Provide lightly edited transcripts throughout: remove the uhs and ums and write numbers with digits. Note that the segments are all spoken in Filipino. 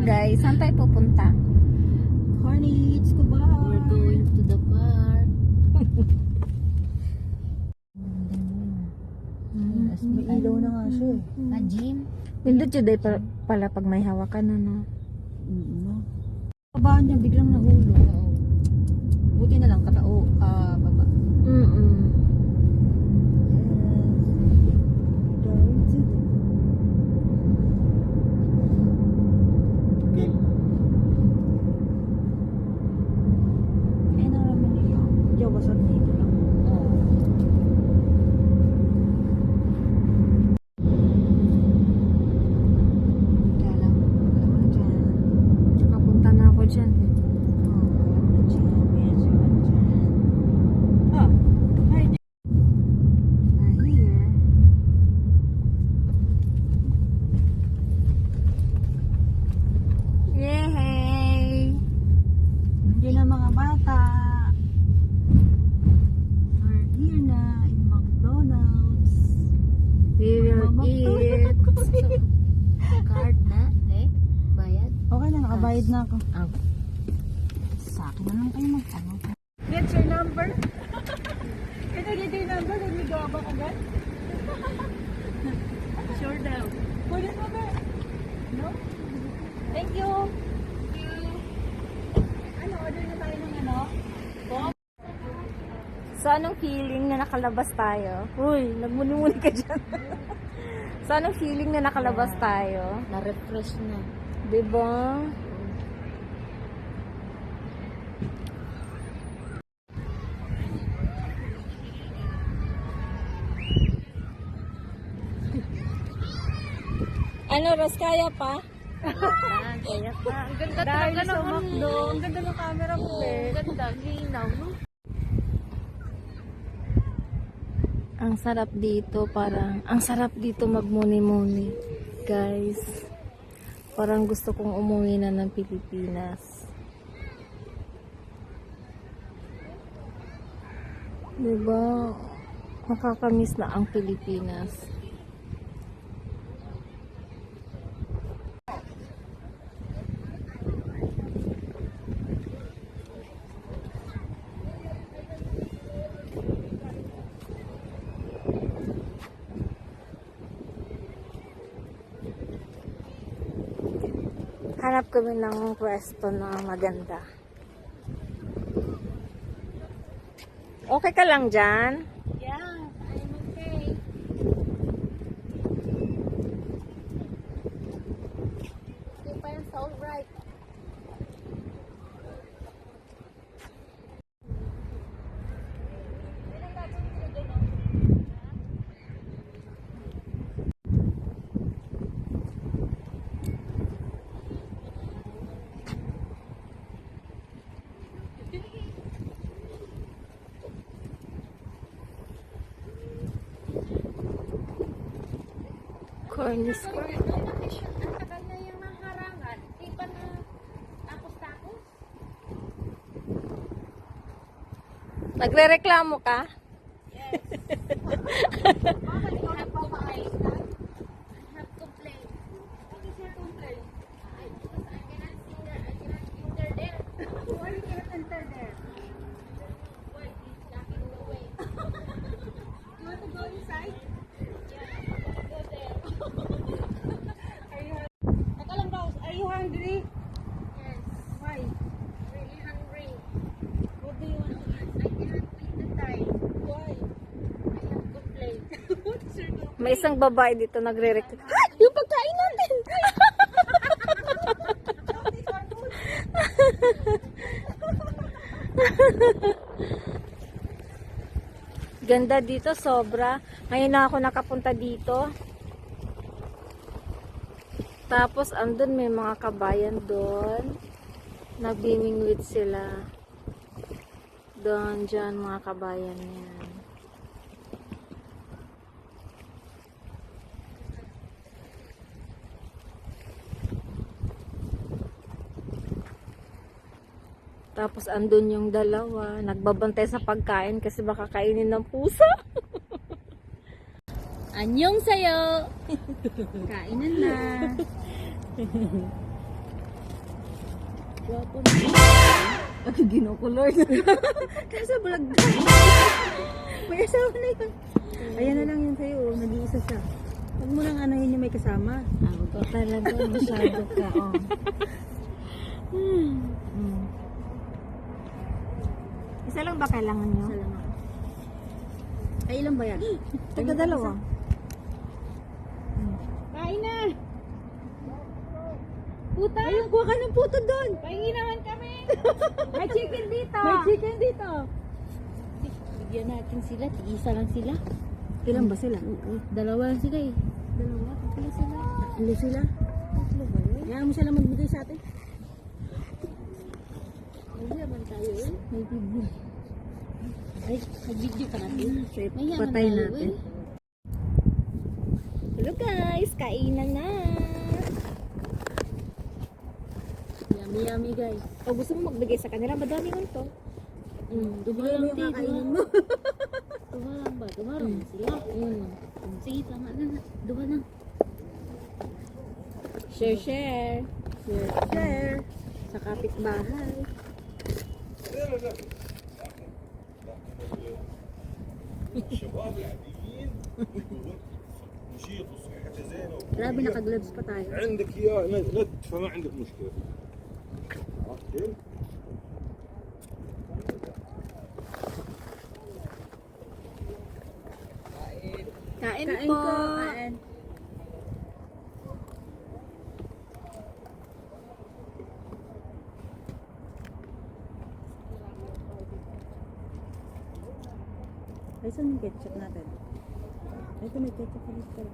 guys. Saan tayo pupunta? Hornets, Kuba. We're going to the park. May ilaw na nga siya eh. Gym. Nindot yun day pala pag may hawakan ano. Kabaan niya, biglang nahulog. Buti na lang katao, baba. Eh, naraman niya. Jawasan dito lang. Kaya lang, alam mo dyan. Nakapunta na ako dyan. Yay! Nandiyan ang mga bata. Are here na in McDonald's. We will eat. Card na, eh? Bayad? Okay na, nakabayad na ako. Ah. Sa akin na lang kayo mag-ano. Get your number. Can I get your number? Then we go back agad? Sure daw. Pwede mo ba? No? Thank you. Ano, order na tayo ng ano? So, anong feeling na nakalabas tayo? Uy, nagmuni-muni ka dyan. So, anong feeling na nakalabas tayo? Na-refresh na. Diba? Ano, Ros, kaya pa? Kaya pa. Ang ganda Dahil talaga sa ng McDo, ang ganda ng camera mo eh. Ang ganda, linaw, no? Ang sarap dito, ang sarap dito magmuni-muni. Guys, parang gusto kong umuwi na ng Pilipinas. Diba? Nakakamiss na ang Pilipinas. Hanap kami ng pwesto na maganda. Okay ka lang dyan? Yeah, I'm okay. Okay pa yan sa alright. Cornish. Ang tagal na yung maharangan. Di pa na tapos-tapos. Nagre-reklamo ka? Bakit ikaw nagpapaalis na? I have complained. What is your complaint? Because I cannot enter there. Why you cannot enter there? Why? He's blocking the way. You want to go inside? Go there. Teka lang ba, are you hungry? Yes. Why? Really hungry. What do you want to eat? I cannot wait the time. Why? I have complained. What's your complaint? May isang babae dito nagre-reklamo. Ah! Yung pagkain natin! Ganda dito, sobra. Ngayon na ako nakapunta dito. Tapos, andun may mga kabayan doon. Nagbimingwit sila. Doon, dyan, mga kabayan yan. Tapos andun yung dalawa, nagbabantay sa pagkain kasi baka kainin ng pusa. Anyong sayo! Kainan na. Gwapo na. Ako ginukulor na. Kasi bulag ka. May asawa na yun. Ayan na lang yun sa'yo. Nag-iisa siya. Huwag mo nang anahin yung may kasama. Ako talaga, masyado ka, oh. Isa lang ba kailangan nyo? Isa lang. Ay, ilan ba yan? Taga dalawa. Kain na! Puta! Ayun, kuha ka ng puto doon! Pahingi naman kami! May chicken dito! May chicken dito! Bigyan natin sila, tig-isa lang sila. Ilan ba sila? Dalawa lang sila eh. Dalawa? Tatlo sila. Tatlo sila? Tatlo ba yun? Kaya mo sila magbigay sa atin. May naman tayo eh. May video. Ay, nag-video ka natin. May yaman Patay tayo natin. eh. Hello guys, kainan na. Yummy yummy guys. O gusto mo magbigay sa kanila? Madami man to. Dumalang yung kakainin mo. Dumalang ba? Dumalang sila. Sige, tama na. Duha na. Share, share. Share, share. Sa kapitbahay. الشباب العاديين يقولون نشيط وصحته زينه Grabe, naka-gloves pa tayo. عندك اياه نت فما عندك مشكله عرفت كيف؟ Kain Kain po. po. Kain. Ay, saan yung ketchup natin? Ito may ketchup ulit pala.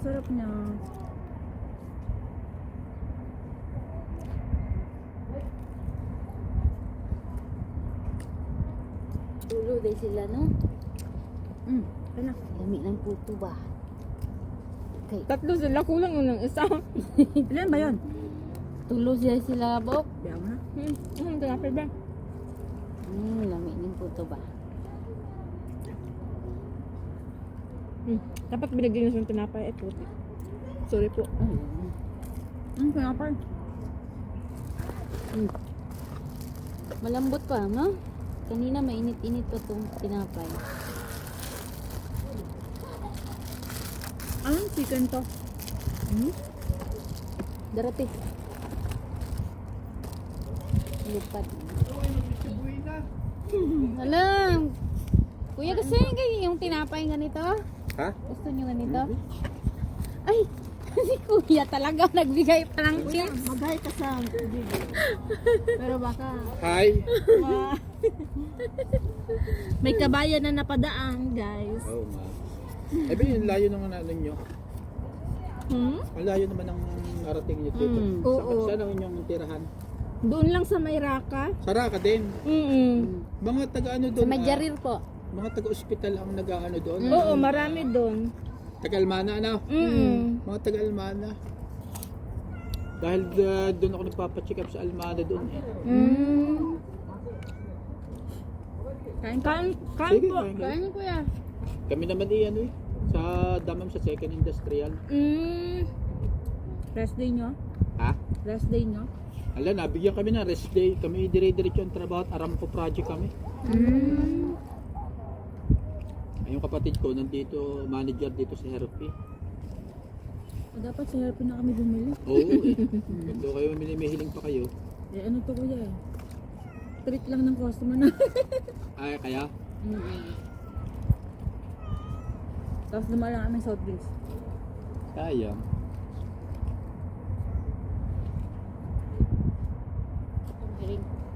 Sarap niya. Tulo din sila, no? Ano? Lami ng puto ba? Okay. Tatlo sila, kulang mo ng isa. Ilan ba yun? Tulo sila, Bok. Biyaw na. Tinapay ba? Lami ng puto ba? Dapat binigyan nyo sa tinapay. Ito. Sorry po. Pinapay. Malambot pa, no? Kanina mainit-init pa itong tinapay. Anong chicken to? Darati. Lipat. Alam. Kuya, gusto niyo yung tinapay ganito? Ha? Gusto niyo ganito? Ay, si kuya talaga nagbigay pa ng chips. Maghay ka sa video. Pero baka Hi. may kabayan na napadaan, guys. Oh, ma. Eh, ba yung layo ng ano nyo? Ang layo naman ng narating nyo dito. Oo. Saan ang inyong tirahan? Doon lang sa Mayraka. Saraka din. Mga taga ano Sa doon? Majarir po. Mga taga-ospital ang nag-ano doon. Oo, marami doon. Taga-Almana, ano? Mga taga-Almana. Dahil doon ako nagpapacheck up sa Almana doon eh. Kain Sige, po. kain ka. Kain niyo kuya. Kami naman ano eh. Sa Damam sa Second Industrial. Rest day nyo? Ha? Rest day nyo? Ala, nabigyan kami ng rest day. Kami dire-diretso ang trabaho at Aramco project kami. Ay, yung kapatid ko nandito, manager dito sa Herpy. Dapat sa Herpy na kami bumili. Oo eh. Kung kayo may hiling pa kayo. Eh, ano to kuya eh? Treat lang ng customer na. Ay, kaya? Tapos naman lang kami soft drinks. Kaya.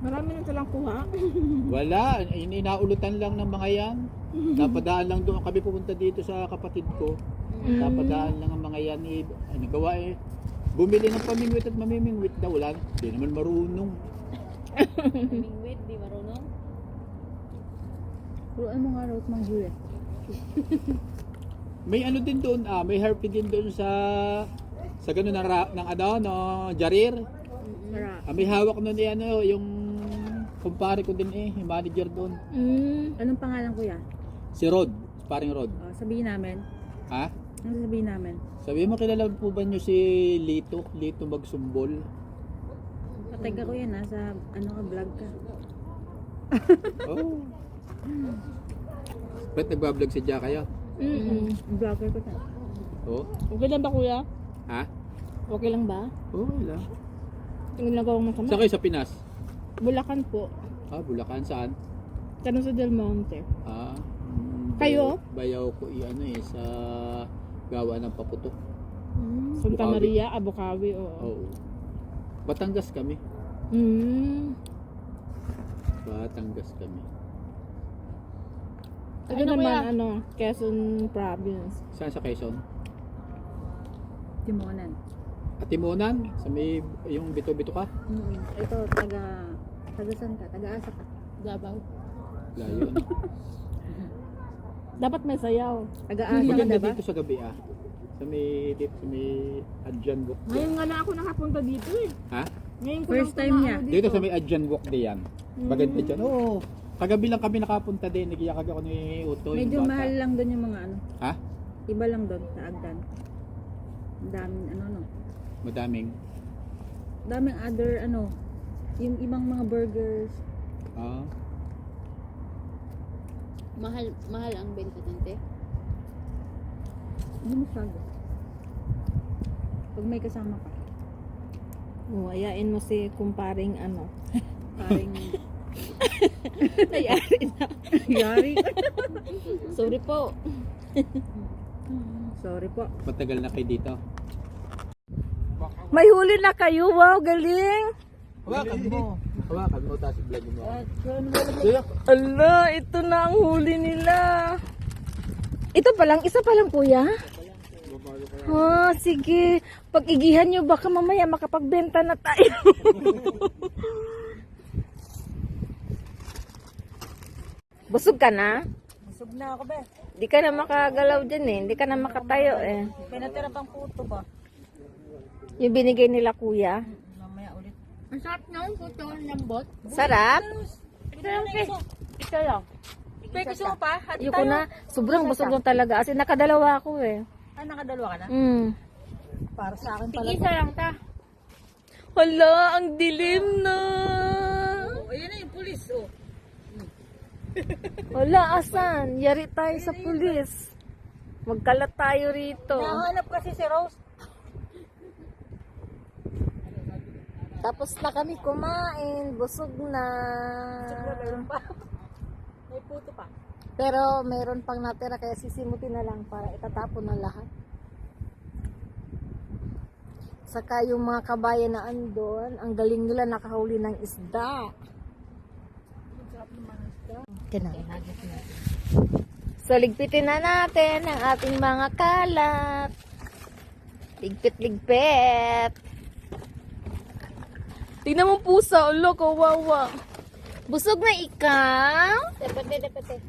Marami na silang kuha. Wala, inaulutan lang ng mga yan. Napadaan lang doon kami pupunta dito sa kapatid ko. Napadaan lang ang mga yan eh. Ano gawa eh? Bumili ng pamingwit at mamimingwit daw. Wala, hindi naman marunong. Mingwit, di marunong. Puruan mo nga root ng gulay. May ano din doon may herpy din doon sa Sa ganun ng ano, no, Jarir. Sarap. May hawak nun yung kumpare ko din yung manager doon. Anong pangalan kuya? Si Rod, paring Rod. Sabihin namin. Ha? Ano sabihin namin? Sabi mo, kilala po ba nyo si Lito? Lito Magsumbol? Patay ka kuya, nasa vlog ka. Oh. Ba't nagbablog si Jack kayo? Vlogger ko ta. Oh. Okay lang ba kuya? Ha? Okay lang ba? Oh, wala. Yung ginagawang masama? Saan kayo sa Pinas? Bulacan po. Bulacan, saan? Tanong sa Del Monte. Bayaw, Kayo? bayaw ko sa gawa ng Paputok. Santa Bukawi. Maria, Abukawi, oo. Oo. Batangas kami. Batangas kami. Ito naman, Quezon Province. Saan sa Quezon? Timonan. Timonan? Sa may yung bito-bito ka? Ito, taga saan ka? Taga-asa ka? Davao. Layo. Ano? Dapat may sayaw. Taga-asa ka, Maganda diba? dito sa gabi Sa may Adjan Walk. Ngayon nga lang ako nakapunta dito eh. Ha? Ngayon ko First lang time niya. tumaano Dito sa may Adjan Walk diyan. Maganda dyan. Oo. Kagabi lang kami nakapunta din. Nagiyakag ako ni Uto. Medyo yung bata. mahal lang doon yung mga Ha? Iba lang doon sa Agdan. Ang daming Madaming. daming other yung ibang mga burgers. Mahal ang benta tante. Hindi mo sago. Pag may kasama ka. ayain mo si kumparing Paring Nayari na. yari. Sorry po. Sorry po. Matagal na kayo dito. May huli na kayo. Wow, galing. Hawakan mo. Hawakan mo. Tapos vlog mo. Ala, ito na ang huli nila. Ito pa lang, isa pa lang kuya? Sige. Pag-igihan nyo, baka mamaya makapagbenta na tayo. Busog ka na? Busog na ako, be. Di ka na makagalaw dyan eh. Di ka na makatayo eh. May natira pang puto ba? Yung binigay nila kuya. Mamaya ulit. Ang sarap na yung puto, ang lambot. Sarap. Ito lang. May gusto mo pa? Hati Ayoko na. Sobrang busog lang talaga. As in, nakadalawa ako eh. Nakadalawa ka na? Para sa akin pala. Tig-isa lang ta. Hala, ang dilim na. Ayan na yung pulis, Wala, asan? Yari tayo sa pulis. Magkalat tayo rito. Nahanap kasi si Rose. Tapos na kami kumain. Busog na. Meron pa. May puto pa. Pero meron pang natira kaya sisimutin na lang para itatapon na lahat. Saka yung mga kabayan na andon, ang galing nila nakahuli ng isda. So, ligpitin na natin ang ating mga kalat. Ligpit-ligpit. Tingnan mo pusa, ulo, kawawa. Busog na ikaw? Depete.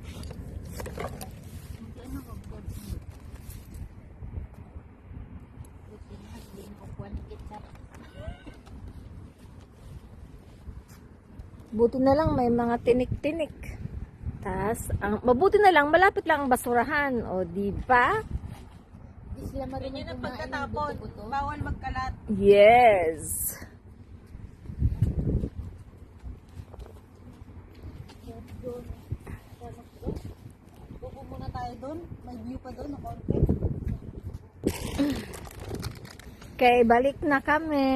Buti na lang may mga tinik-tinik. Mabuti na lang, malapit lang ang basurahan. O, di ba? Di sila marunong Yan ang kumain ng pagkatapon. buto-buto. Bawal magkalat. Yes. Buko muna tayo doon. May view pa doon. Konti. Okay, balik na kami.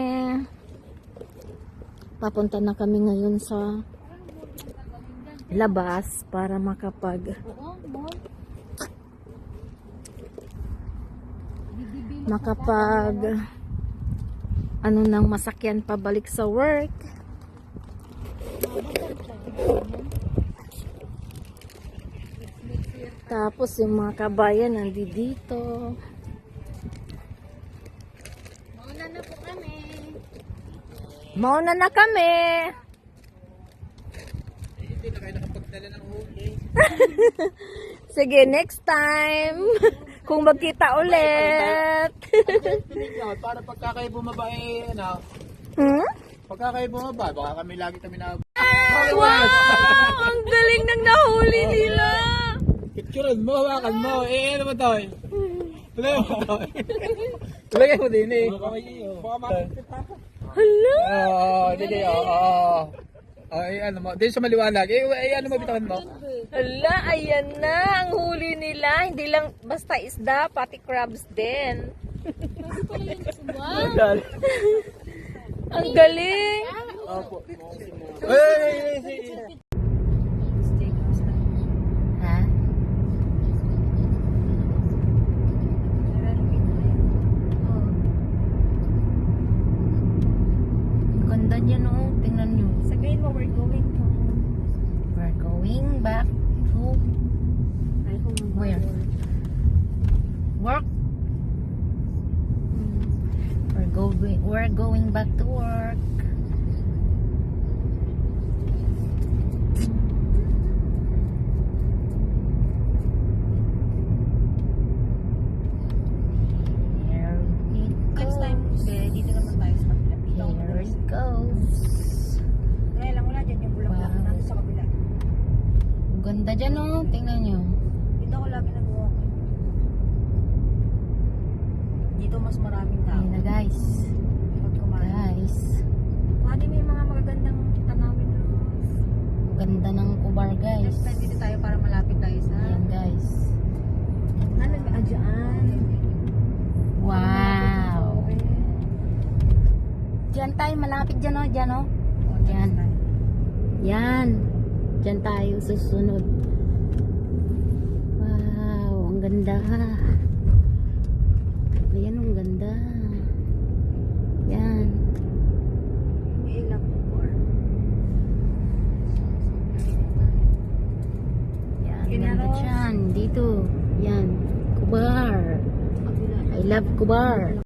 Papunta na kami ngayon sa labas para makapag ng masakyan pabalik sa work. Tapos yung mga kabayan nandito. Mauna na kami. Hindi na kayo nakapagdala ng huli. Sige, next time. Kung magkita ulit. Para pagka kayo bumaba eh, ano, Hmm? pagka kayo bumaba, baka kami na... Wow! Ang galing ng nahuli nila. Picturean mo, hawakan mo. Eh, ano ba to? Tulagay mo to. Tulagay mo din eh. Baka makikita pa. Hala. Oo, hindi, oo. Ay, ano mo, din sa maliwanag. Ano mo, bitawan mo? Hala, ayan na. Ang huli nila. Hindi lang basta isda, pati crabs din. Wow. Ang galing. Opo. Ha? Ganda niya no. Tingnan nyo. Sabihin mo, we're going to. We're going back to Ay, kung where? Work. We're going back to work. Here it Next time, goes. dito naman tayo sa kabila. Here it goes. Kaya lang wala dyan yung bulaklak. Wow. Nandun sa kabila. Ang ganda dyan oh. Tingnan nyo. Dito ako lagi nag-walk. Dito mas maraming tao. Ayun na guys. Pag kumain. Guys. Ano may mga magagandang tanawin na. Ang ganda ng kubar guys. Next time dito tayo para malapit tayo sa... Ayan guys. Ano may adyan? Wow. Diyan tayo, malapit dyan oh. Dyan oh. Yan. Yan. Diyan tayo susunod. Wow, ang ganda. Ayan, ang ganda. Yan. May ilang more. Yan, ganda dyan. Dito. Yan. Kubar. I love kubar.